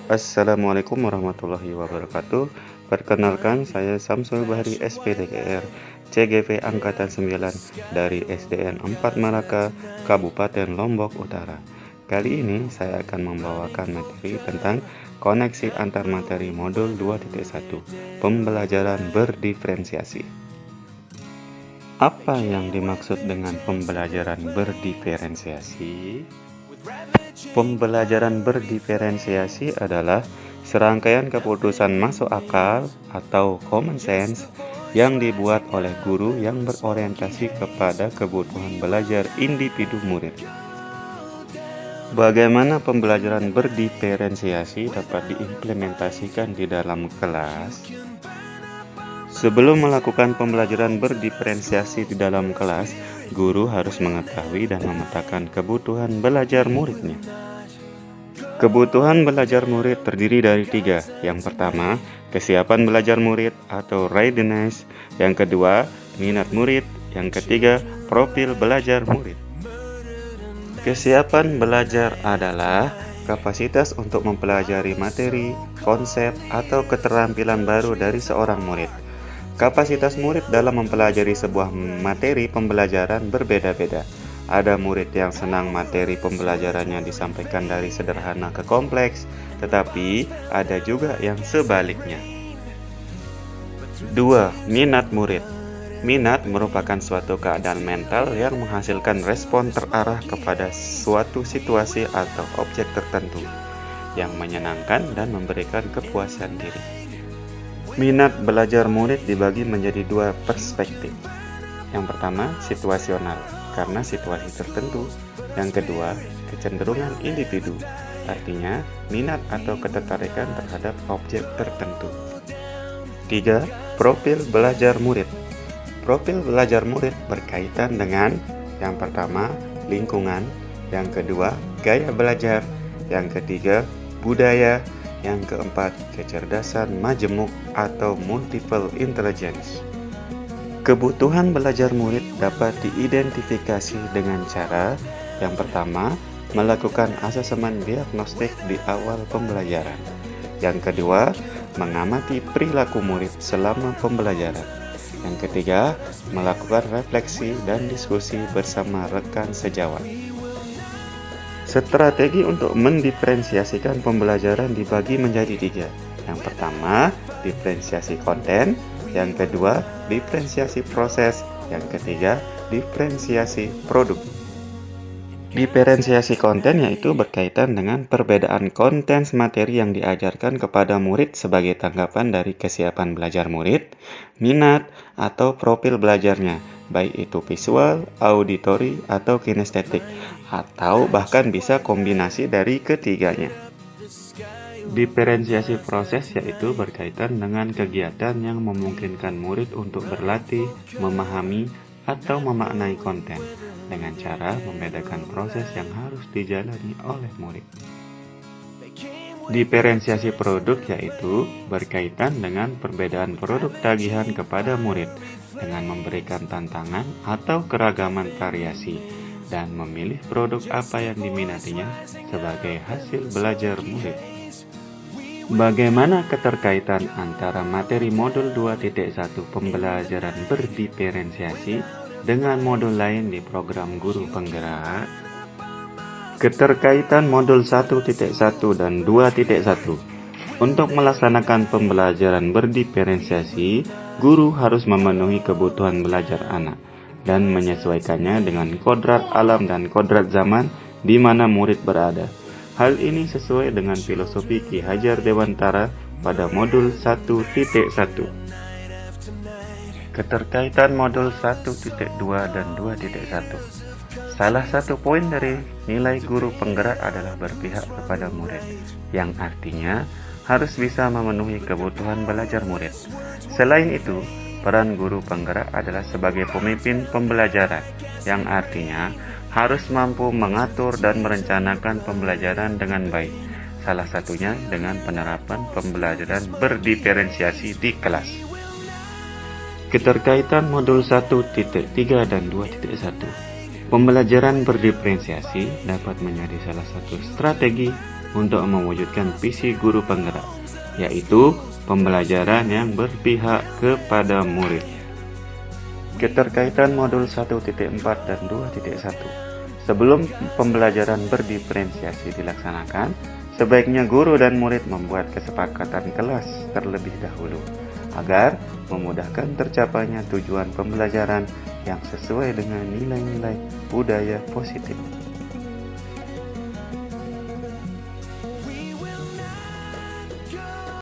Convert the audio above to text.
Assalamualaikum warahmatullahi wabarakatuh. Perkenalkan, saya Samsul Bahri SPDKR CGV Angkatan 9 dari SDN 4 Malaka, Kabupaten Lombok Utara. Kali ini saya akan membawakan materi tentang koneksi antar materi modul 2.1, pembelajaran berdiferensiasi. Apa yang dimaksud dengan pembelajaran berdiferensiasi? Pembelajaran berdiferensiasi adalah serangkaian keputusan masuk akal atau common sense yang dibuat oleh guru yang berorientasi kepada kebutuhan belajar individu murid. Bagaimana pembelajaran berdiferensiasi dapat diimplementasikan di dalam kelas? Sebelum melakukan pembelajaran berdiferensiasi di dalam kelas, guru harus mengetahui dan memetakan kebutuhan belajar muridnya. Kebutuhan belajar murid terdiri dari 3. Yang pertama, kesiapan belajar murid atau readiness. Yang kedua, minat murid. Yang ketiga, profil belajar murid. Kesiapan belajar adalah kapasitas untuk mempelajari materi, konsep, atau keterampilan baru dari seorang murid. Kapasitas murid dalam mempelajari sebuah materi pembelajaran berbeda-beda. Ada murid yang senang materi pembelajarannya disampaikan dari sederhana ke kompleks, tetapi ada juga yang sebaliknya. 2. Minat murid. Minat merupakan suatu keadaan mental yang menghasilkan respon terarah kepada suatu situasi atau objek tertentu, yang menyenangkan dan memberikan kepuasan diri. Minat belajar murid dibagi menjadi 2 perspektif. Yang pertama, situasional, karena situasi tertentu. Yang kedua, kecenderungan individu, artinya minat atau ketertarikan terhadap objek tertentu. 3. Profil belajar murid. Profil belajar murid berkaitan dengan yang pertama, lingkungan, yang kedua, gaya belajar, yang ketiga, budaya, yang keempat, kecerdasan majemuk atau multiple intelligence. Kebutuhan belajar murid dapat diidentifikasi dengan cara yang pertama, melakukan asesmen diagnostik di awal pembelajaran. Yang kedua, mengamati perilaku murid selama pembelajaran. Yang ketiga, melakukan refleksi dan diskusi bersama rekan sejawat. Strategi untuk mendiferensiasikan pembelajaran dibagi menjadi 3. Yang pertama, diferensiasi konten. Yang kedua, diferensiasi proses. Yang ketiga, diferensiasi produk. Diferensiasi konten yaitu berkaitan dengan perbedaan konten materi yang diajarkan kepada murid sebagai tanggapan dari kesiapan belajar murid, minat, atau profil belajarnya, baik itu visual, auditory, atau kinestetik, atau bahkan bisa kombinasi dari ketiganya. Diferensiasi proses yaitu berkaitan dengan kegiatan yang memungkinkan murid untuk berlatih, memahami, atau memaknai konten dengan cara membedakan proses yang harus dijalani oleh murid. Diferensiasi produk yaitu berkaitan dengan perbedaan produk tagihan kepada murid dengan memberikan tantangan atau keragaman variasi dan memilih produk apa yang diminatinya sebagai hasil belajar murid. Bagaimana keterkaitan antara materi modul 2.1 pembelajaran berdiferensiasi dengan modul lain di program guru penggerak? Keterkaitan modul 1.1 dan 2.1. Untuk melaksanakan pembelajaran berdiferensiasi, guru harus memenuhi kebutuhan belajar anak dan menyesuaikannya dengan kodrat alam dan kodrat zaman di mana murid berada. Hal ini sesuai dengan filosofi Ki Hajar Dewantara pada modul 1.1. Keterkaitan modul 1.2 dan 2.1. Salah satu poin dari nilai guru penggerak adalah berpihak kepada murid, yang artinya harus bisa memenuhi kebutuhan belajar murid. Selain itu, peran guru penggerak adalah sebagai pemimpin pembelajaran, yang artinya harus mampu mengatur dan merencanakan pembelajaran dengan baik, salah satunya dengan penerapan pembelajaran berdiferensiasi di kelas. Keterkaitan modul 1.3 dan 2.1. Pembelajaran berdiferensiasi dapat menjadi salah satu strategi untuk mewujudkan visi guru penggerak, yaitu pembelajaran yang berpihak kepada murid. Keterkaitan modul 1.4 dan 2.1. Sebelum pembelajaran berdiferensiasi dilaksanakan, sebaiknya guru dan murid membuat kesepakatan kelas terlebih dahulu, agar memudahkan tercapainya tujuan pembelajaran yang sesuai dengan nilai-nilai budaya positif.